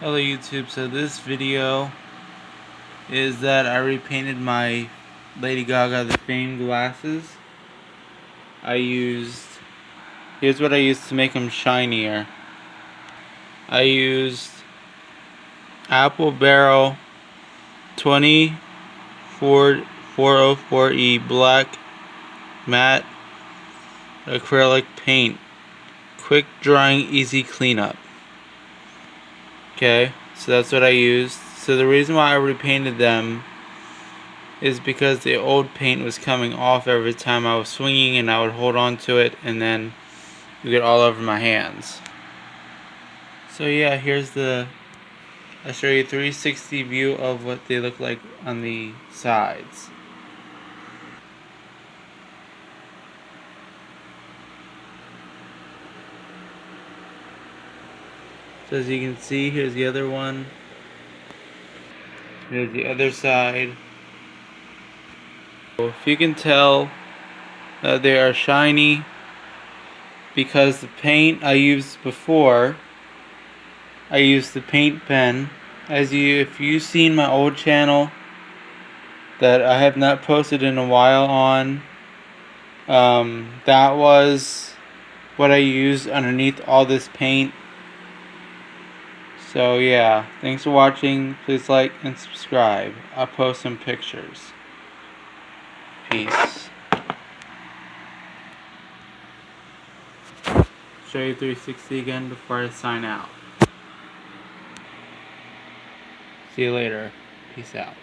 Hello YouTube, so this video is that I repainted my Lady Gaga the Fame glasses. Here's what I used to make them shinier. I used Apple Barrel 20404E black matte acrylic paint. Quick drying, easy cleanup. Okay, so that's what I used. So the reason why I repainted them is because the old paint was coming off every time I was swinging, and I would hold on to it and then it would get all over my hands. So yeah, I'll show you a 360 view of what they look like on the sides. So as you can see, here's the other one. Here's the other side. So if you can tell, they are shiny because the paint I used before, I used the paint pen. If you've seen my old channel that I have not posted in a while on, that was what I used underneath all this paint. So yeah, thanks for watching. Please like and subscribe. I'll post some pictures. Peace. Show you 360 again before I sign out. See you later. Peace out.